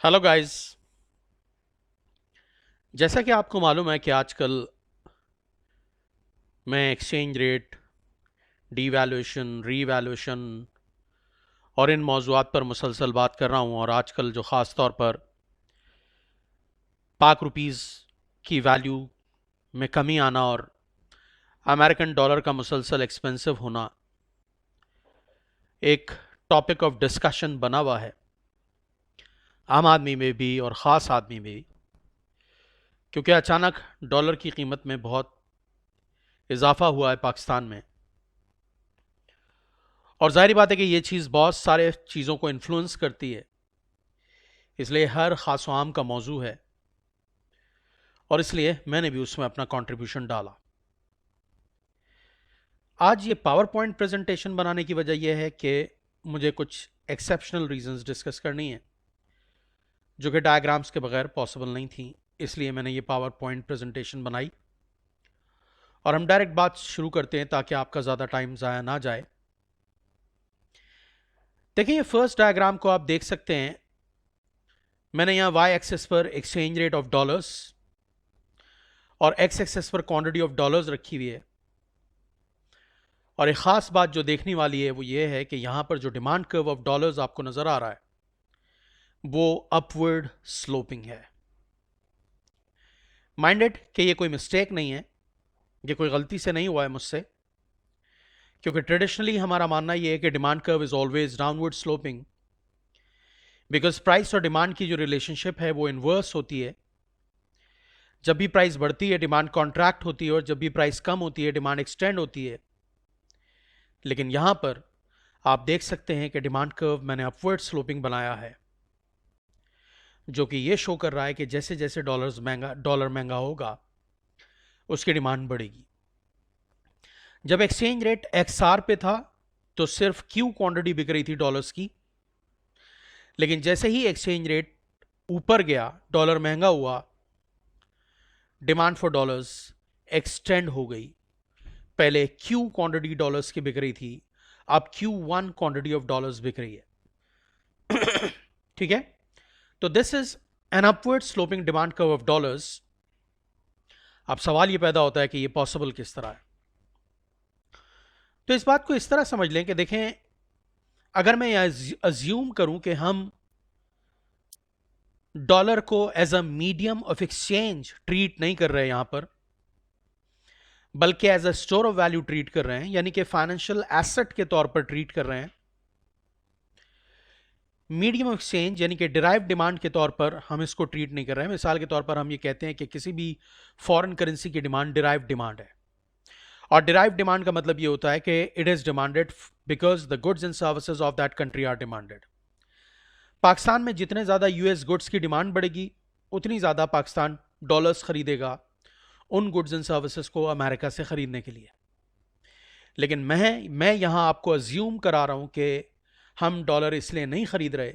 Hello guys. जैसा कि आपको मालूम है कि आजकल मैं एक्सचेंज रेट, डीवैल्यूएशन, रीवैल्यूएशन और इन मौज़ूआत पर मुसलसल बात कर रहा हूँ। और आजकल जो ख़ास तौर पर पाक रुपीज़ की वैल्यू में कमी आना और अमेरिकन डॉलर का मुसलसल एक्सपेंसिव होना एक टॉपिक ऑफ डिस्कशन बना हुआ है, आम आदमी में भी और ख़ास आदमी में भी, क्योंकि अचानक डॉलर की कीमत में बहुत इजाफा हुआ है पाकिस्तान में। और जाहिर बात है कि ये चीज़ बहुत सारे चीज़ों को इन्फ्लुएंस करती है, इसलिए हर ख़ास व आम का मौजू है और इसलिए मैंने भी उसमें अपना कंट्रीब्यूशन डाला। आज ये पावर पॉइंट प्रेजेंटेशन बनाने की वजह यह है कि मुझे कुछ एक्सेप्शनल रीजंस डिस्कस करनी है जो कि डायग्राम्स के बगैर पॉसिबल नहीं थी, इसलिए मैंने ये पावर पॉइंट प्रेजेंटेशन बनाई। और हम डायरेक्ट बात शुरू करते हैं ताकि आपका ज़्यादा टाइम ज़ाया ना जाए। देखिए, ये फर्स्ट डायग्राम को आप देख सकते हैं। मैंने यहाँ वाई एक्सेस पर एक्सचेंज रेट ऑफ डॉलर्स और एक्स एक्सेस पर क्वांटिटी ऑफ डॉलर्स रखी हुई है। और एक ख़ास बात जो देखने वाली है वो ये है कि यहाँ पर जो डिमांड कर्व ऑफ डॉलर्स आपको नज़र आ रहा है वो अपवर्ड स्लोपिंग है। माइंडेड कि ये कोई मिस्टेक नहीं है, ये कोई गलती से नहीं हुआ है मुझसे, क्योंकि ट्रेडिशनली हमारा मानना ये है कि demand curve is always downward sloping, because price और डिमांड की जो रिलेशनशिप है वो इन्वर्स होती है। जब भी प्राइस बढ़ती है डिमांड कॉन्ट्रैक्ट होती है और जब भी प्राइस कम होती है डिमांड एक्सटेंड होती है। लेकिन यहां पर आप देख सकते हैं कि डिमांड कर्व मैंने अपवर्ड स्लोपिंग बनाया है, जो कि ये शो कर रहा है कि जैसे जैसे डॉलर महंगा होगा उसकी डिमांड बढ़ेगी। जब एक्सचेंज रेट एक्सआर पे था तो सिर्फ क्यू क्वांटिटी बिक रही थी डॉलर्स की, लेकिन जैसे ही एक्सचेंज रेट ऊपर गया, डॉलर महंगा हुआ, डिमांड फॉर डॉलर्स एक्सटेंड हो गई। पहले क्यू क्वांटिटी डॉलर्स की बिक रही थी, अब Q1 क्वांटिटी ऑफ डॉलर्स बिक रही है। ठीक है, तो this is an upward sloping demand curve of dollars. अब सवाल ये पैदा होता है कि ये पॉसिबल किस तरह है। तो इस बात को इस तरह समझ लें कि देखें, अगर मैं अज्यूम करूं कि हम डॉलर को as a medium of exchange treat नहीं कर रहे यहां पर, बल्कि as a store of value treat कर रहे हैं, यानी कि फाइनेंशियल एसेट के तौर पर ट्रीट कर रहे हैं। मीडियम ऑफ एक्सचेंज यानी कि डिराइव डिमांड के तौर पर हम इसको ट्रीट नहीं कर रहे हैं। मिसाल के तौर पर हम ये कहते हैं कि किसी भी फॉरेन करेंसी की डिमांड डिराइव डिमांड है, और डिराइव डिमांड का मतलब ये होता है कि it is demanded because the goods and services of that country are demanded. Pakistan में जितने ज़्यादा यूएस गुड्स की डिमांड बढ़ेगी उतनी ज़्यादा पाकिस्तान डॉलर्स खरीदेगा उन गुड्स एंड सर्विसेज को अमेरिका से खरीदने के लिए। लेकिन मैं यहां आपको अज्यूम करा रहा हूं कि हम डॉलर इसलिए नहीं खरीद रहे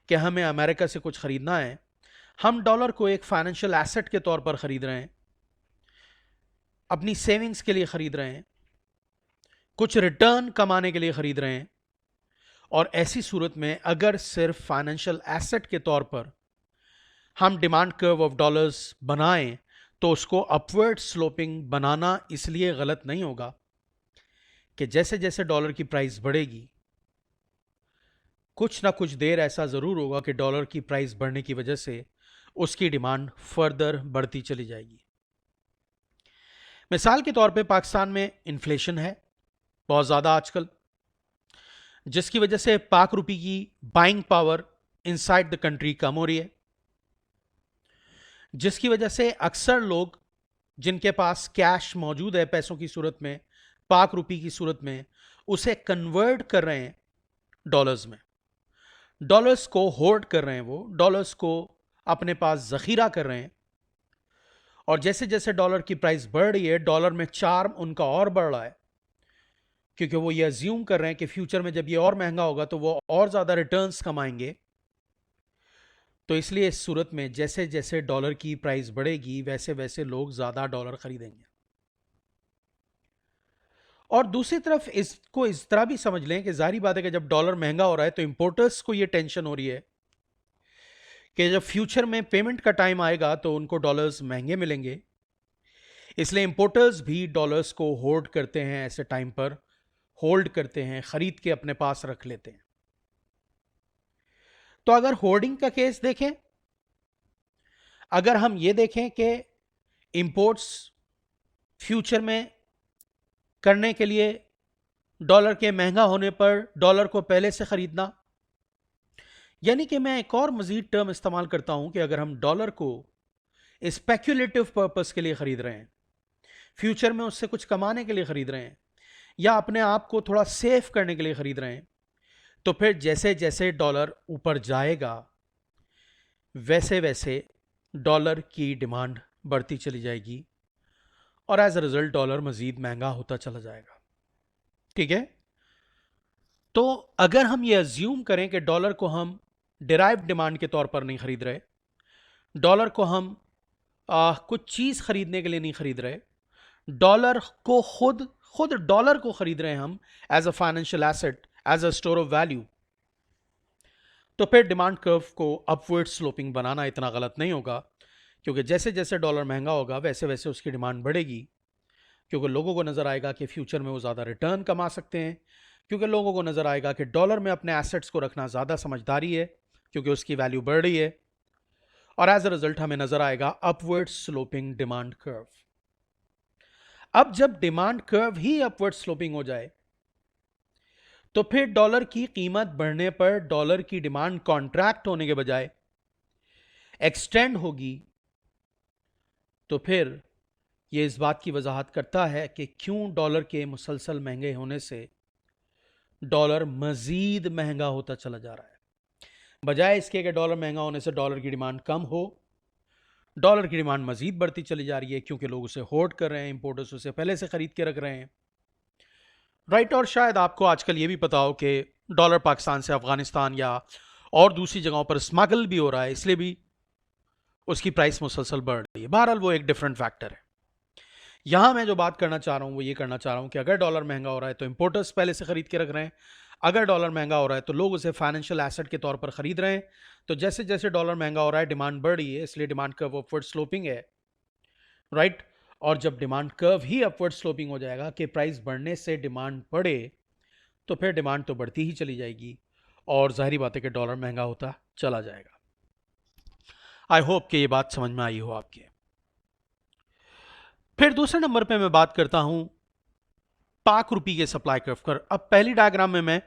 कि हमें अमेरिका से कुछ खरीदना है। हम डॉलर को एक फाइनेंशियल एसेट के तौर पर खरीद रहे हैं, अपनी सेविंग्स के लिए खरीद रहे हैं, कुछ रिटर्न कमाने के लिए खरीद रहे हैं। और ऐसी सूरत में अगर सिर्फ फाइनेंशियल एसेट के तौर पर हम डिमांड कर्व ऑफ डॉलर्स बनाएं तो उसको अपवर्ड स्लोपिंग बनाना इसलिए गलत नहीं होगा कि जैसे जैसे डॉलर की प्राइस बढ़ेगी कुछ ना कुछ देर ऐसा ज़रूर होगा कि डॉलर की प्राइस बढ़ने की वजह से उसकी डिमांड फर्दर बढ़ती चली जाएगी। मिसाल के तौर पे पाकिस्तान में इन्फ्लेशन है बहुत ज़्यादा आजकल, जिसकी वजह से पाक रुपये की buying power inside the country कम हो रही है, जिसकी वजह से अक्सर लोग जिनके पास कैश मौजूद है पैसों की सूरत में, पाक रुपये की सूरत में, उसे कन्वर्ट कर रहे हैं डॉलर्स में, डॉलर्स को होल्ड कर रहे हैं, वो डॉलर्स को अपने पास जखीरा कर रहे हैं। और जैसे जैसे डॉलर की प्राइस बढ़ रही है डॉलर में चार्म उनका और बढ़ रहा है, क्योंकि वो ये अज्यूम कर रहे हैं कि फ्यूचर में जब ये और महंगा होगा तो वो और ज़्यादा रिटर्न्स कमाएंगे। तो इसलिए इस सूरत में जैसे जैसे डॉलर की प्राइस बढ़ेगी वैसे वैसे लोग ज़्यादा डॉलर खरीदेंगे। और दूसरी तरफ इसको इस तरह भी समझ लें कि जाहिर बात है कि जब डॉलर महंगा हो रहा है तो इंपोर्टर्स को ये टेंशन हो रही है कि जब फ्यूचर में पेमेंट का टाइम आएगा तो उनको डॉलर्स महंगे मिलेंगे, इसलिए इंपोर्टर्स भी डॉलर्स को होल्ड करते हैं, ऐसे टाइम पर होल्ड करते हैं, खरीद के अपने पास रख लेते हैं। तो अगर होल्डिंग का केस देखें, अगर हम ये देखें कि इंपोर्ट्स फ्यूचर में करने के लिए डॉलर के महंगा होने पर डॉलर को पहले से खरीदना, यानी कि मैं एक और मजीद टर्म इस्तेमाल करता हूं कि अगर हम डॉलर को स्पेक्युलेटिव पर्पस के लिए खरीद रहे हैं, फ्यूचर में उससे कुछ कमाने के लिए खरीद रहे हैं, या अपने आप को थोड़ा सेफ करने के लिए खरीद रहे हैं, तो फिर जैसे जैसे डॉलर ऊपर जाएगा वैसे वैसे डॉलर की डिमांड बढ़ती चली जाएगी और एज अ रिजल्ट डॉलर मजीद महंगा होता चला जाएगा। ठीक है, तो अगर हम ये अज्यूम करें कि डॉलर को हम डिराइव डिमांड के तौर पर नहीं खरीद रहे, डॉलर को हम कुछ चीज खरीदने के लिए नहीं खरीद रहे, डॉलर को खुद डॉलर को खरीद रहे हैं हम as a financial asset, as a store of value, तो फिर डिमांड कर्व को अपवर्ड स्लोपिंग बनाना इतना गलत नहीं होगा, क्योंकि जैसे जैसे डॉलर महंगा होगा वैसे वैसे उसकी डिमांड बढ़ेगी, क्योंकि लोगों को नजर आएगा कि फ्यूचर में वो ज़्यादा रिटर्न कमा सकते हैं, क्योंकि लोगों को नजर आएगा कि डॉलर में अपने एसेट्स को रखना ज़्यादा समझदारी है, क्योंकि उसकी वैल्यू बढ़ रही है, और एज अ रिजल्ट हमें नजर आएगा अपवर्ड स्लोपिंग डिमांड कर्व। अब जब डिमांड कर्व ही अपवर्ड स्लोपिंग हो जाए तो फिर डॉलर की कीमत बढ़ने पर डॉलर की डिमांड कॉन्ट्रैक्ट होने के बजाय एक्सटेंड होगी, तो फिर यह इस बात की वजाहत करता है कि क्यों डॉलर के मुसलसल महंगे होने से डॉलर मजीद महंगा होता चला जा रहा है। बजाय इसके कि डॉलर महंगा होने से डॉलर की डिमांड कम हो, डॉलर की डिमांड मजीद बढ़ती चली जा रही है, क्योंकि लोग उसे होल्ड कर रहे हैं, इंपोर्टर्स उसे पहले से खरीद के रख रहे हैं। राइट, और शायद आपको आजकल ये भी पता हो कि डॉलर पाकिस्तान से अफगानिस्तान या और दूसरी जगहों पर स्मगल भी हो रहा है, इसलिए भी उसकी प्राइस मुसलसल बढ़ रही है। बहरहाल वो एक डिफरेंट फैक्टर है। यहां मैं जो बात करना चाह रहा हूं वो ये करना चाह रहा हूं कि अगर डॉलर महंगा हो रहा है तो इंपोर्टर्स पहले से खरीद के रख रहे हैं, अगर डॉलर महंगा हो रहा है तो लोग उसे फाइनेंशियल एसेट के तौर पर खरीद रहे हैं। तो जैसे जैसे डॉलर महंगा हो रहा है डिमांड बढ़ रही है, इसलिए डिमांड कर्व अपवर्ड स्लोपिंग है। राइट, और जब डिमांड कर्व ही अपवर्ड स्लोपिंग हो जाएगा कि प्राइस बढ़ने से डिमांड बढ़े, तो फिर डिमांड तो बढ़ती ही चली जाएगी और जाहिर बात है कि डॉलर महंगा होता चला जाएगा। आई होप कि ये बात समझ में आई हो आपके। फिर दूसरे नंबर पे मैं बात करता हूं पाक रुपी के सप्लाई कर्व पर। अब पहली डायग्राम में मैं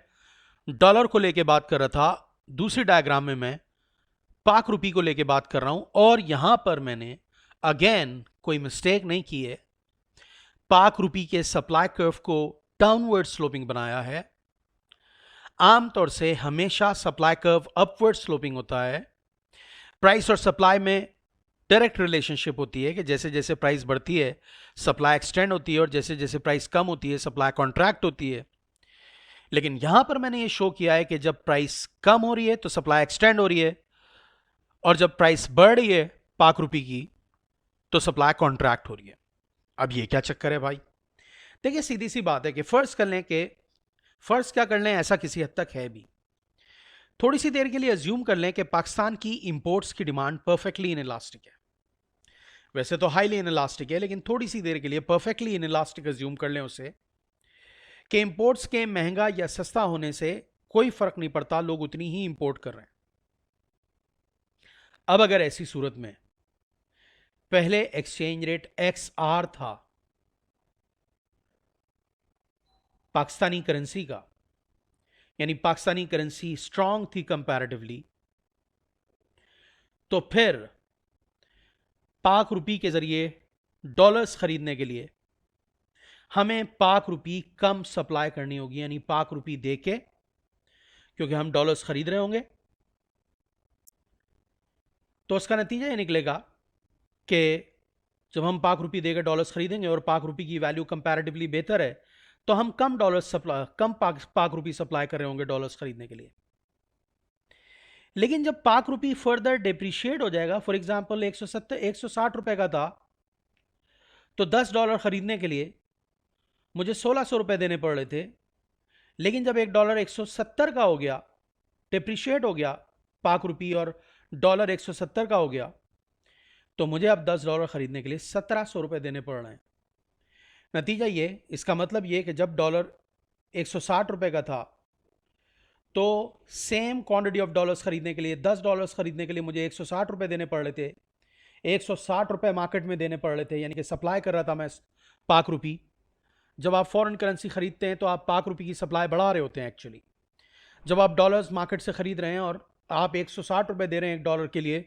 डॉलर को लेके बात कर रहा था, दूसरी डायग्राम में मैं पाक रुपी को लेके बात कर रहा हूं, और यहां पर मैंने अगेन कोई मिस्टेक नहीं की है, पाक रुपी के सप्लाई कर्व को डाउनवर्ड स्लोपिंग बनाया है। आमतौर से हमेशा सप्लाई कर्व अपवर्ड स्लोपिंग होता है। प्राइस और सप्लाई में डायरेक्ट रिलेशनशिप होती है कि जैसे जैसे प्राइस बढ़ती है सप्लाई एक्सटेंड होती है, और जैसे जैसे प्राइस कम होती है सप्लाई कॉन्ट्रैक्ट होती है। लेकिन यहां पर मैंने ये शो किया है कि जब प्राइस कम हो रही है तो सप्लाई एक्सटेंड हो रही है, और जब प्राइस बढ़ रही है पाक रुपी की तो सप्लाई कॉन्ट्रैक्ट हो रही है। अब ये क्या चक्कर है भाई? देखिए सीधी सी बात है कि फर्ज क्या कर लें, ऐसा किसी हद तक है भी। थोड़ी सी देर के लिए अज्यूम कर लें कि पाकिस्तान की इंपोर्ट्स की डिमांड परफेक्टली इनइलास्टिक है। वैसे तो हाईली इनइलास्टिक है, लेकिन थोड़ी सी देर के लिए परफेक्टली इनइलास्टिक अज्यूम कर लें उसे, कि इंपोर्ट्स के महंगा या सस्ता होने से कोई फर्क नहीं पड़ता, लोग उतनी ही इंपोर्ट कर रहे हैं। अब अगर ऐसी सूरत में पहले एक्सचेंज रेट XR था पाकिस्तानी करेंसी का, यानी पाकिस्तानी करेंसी स्ट्रांग थी कंपैरेटिवली, तो फिर पाक रुपी के जरिए डॉलर्स खरीदने के लिए हमें पाक रुपी कम सप्लाई करनी होगी, यानी पाक रुपी देके, क्योंकि हम डॉलर्स खरीद रहे होंगे, तो उसका नतीजा ये निकलेगा कि जब हम पाक रुपी देकर डॉलर्स खरीदेंगे और पाक रुपी की वैल्यू कंपैरेटिवली बेहतर है, तो हम कम पाक रुपी सप्लाई कर रहे होंगे डॉलर्स खरीदने के लिए। लेकिन जब पाक रुपी फर्दर डिप्रिशिएट हो जाएगा, फॉर एग्जांपल 160 रुपए का था, तो $10 खरीदने के लिए मुझे 1600 रुपए देने पड़ रहे थे, लेकिन जब $1 170 का हो गया, डिप्रिशिएट हो गया, पाक रुपी और डॉलर 170 का हो गया, तो मुझे अब $10 खरीदने के लिए 1700 रुपये देने पड़ रहे हैं। नतीजा ये, इसका मतलब ये कि जब डॉलर 160 रुपये का था तो सेम क्वांटिटी ऑफ डॉलर्स खरीदने के लिए, $10 खरीदने के लिए मुझे 160 रुपये देने पड़ रहे थे। 160 रुपये मार्केट में देने पड़ रहे थे, यानी कि सप्लाई कर रहा था मैं पाक रुपी। जब आप फॉरेन करेंसी खरीदते हैं तो आप पाक रुपी की सप्लाई बढ़ा रहे होते हैं एक्चुअली। जब आप डॉलर्स मार्केट से खरीद रहे हैं और आप 160 रुपये दे रहे हैं एक डॉलर के लिए,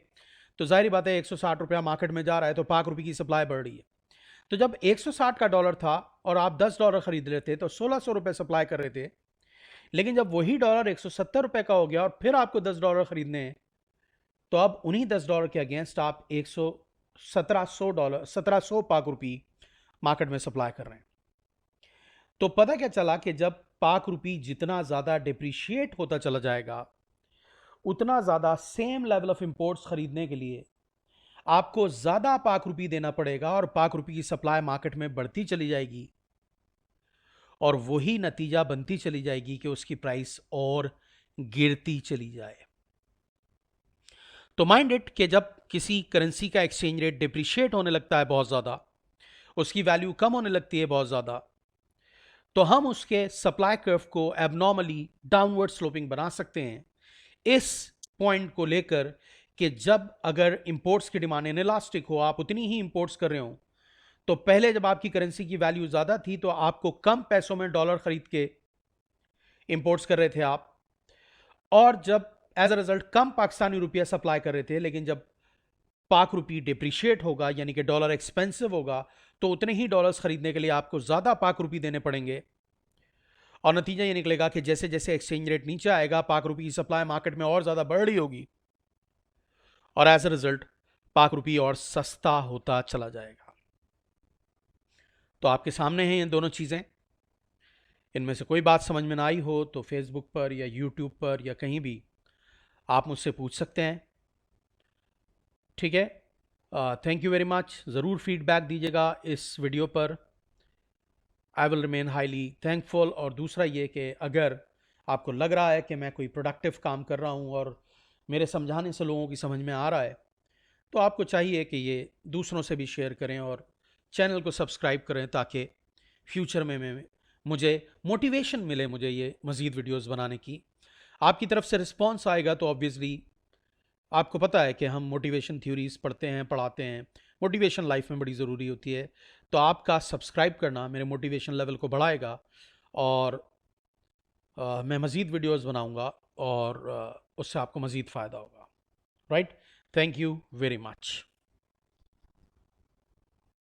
तो जाहिर बात है 160 रुपया मार्केट में जा रहा है, तो पाक रुपी की सप्लाई बढ़ रही है। तो जब 160 का डॉलर था और आप $10 खरीद रहे थे तो 1600 रुपये सप्लाई कर रहे थे। लेकिन जब वही डॉलर 170 रुपये का हो गया और फिर आपको $10 खरीदने हैं, तो अब उन्हीं $10 के अगेंस्ट आप 1700 पाक रुपी मार्केट में सप्लाई कर रहे हैं। तो पता क्या चला कि जब पाक रुपी जितना ज़्यादा डिप्रिशिएट होता चला जाएगा, उतना ज़्यादा सेम लेवल ऑफ इंपोर्ट्स खरीदने के लिए आपको ज़्यादा पाक रुपी देना पड़ेगा और पाक रुपी की सप्लाई मार्केट में बढ़ती चली जाएगी और वही नतीजा बनती चली जाएगी कि उसकी प्राइस और गिरती चली जाए। तो माइंड इट कि जब किसी करेंसी का एक्सचेंज रेट डिप्रिशिएट होने लगता है बहुत ज़्यादा, उसकी वैल्यू कम होने लगती है बहुत ज़्यादा, तो हम उसके सप्लाई कर्व को एबनॉर्मली डाउनवर्ड स्लोपिंग बना सकते हैं इस पॉइंट को लेकर कि जब अगर इंपोर्ट्स की डिमांड इनइलास्टिक हो, आप उतनी ही इंपोर्ट्स कर रहे हो, तो पहले जब आपकी करेंसी की वैल्यू ज़्यादा थी तो आपको कम पैसों में डॉलर खरीद के इंपोर्ट्स कर रहे थे आप, और जब एज अ रिजल्ट कम पाकिस्तानी रुपया सप्लाई कर रहे थे, लेकिन जब पाक रुपी डिप्रिशिएट होगा यानी कि डॉलर एक्सपेंसिव होगा, तो उतने ही डॉलर्स खरीदने के लिए आपको ज़्यादा पाक रुपी देने पड़ेंगे और नतीजा ये निकलेगा कि जैसे जैसे एक्सचेंज रेट नीचे आएगा, पाक रुपी की सप्लाई मार्केट में और ज़्यादा बढ़ रही होगी और एज अ रिजल्ट पाक रुपी और सस्ता होता चला जाएगा। तो आपके सामने हैं ये दोनों चीज़ें। इनमें से कोई बात समझ में ना आई हो तो फेसबुक पर या यूट्यूब पर या कहीं भी आप मुझसे पूछ सकते हैं, ठीक है। Thank you very much. ज़रूर फीडबैक दीजिएगा इस वीडियो पर, I will remain highly thankful. और दूसरा ये कि अगर आपको लग रहा है कि मैं कोई प्रोडक्टिव काम कर रहा हूँ और मेरे समझाने से लोगों की समझ में आ रहा है, तो आपको चाहिए कि ये दूसरों से भी शेयर करें और चैनल को सब्सक्राइब करें ताकि फ्यूचर में मुझे मोटिवेशन मिले, मुझे ये मज़ीद वीडियोस बनाने की। आपकी तरफ से रिस्पांस आएगा तो ऑब्वियसली आपको पता है कि हम मोटिवेशन थ्योरीज पढ़ते हैं, पढ़ाते हैं, मोटिवेशन लाइफ में बड़ी ज़रूरी होती है। तो आपका सब्सक्राइब करना मेरे मोटिवेशन लेवल को बढ़ाएगा और मैं मज़ीद वीडियोस बनाऊंगा और उससे आपको मज़ीद फ़ायदा होगा। Right, thank you very much.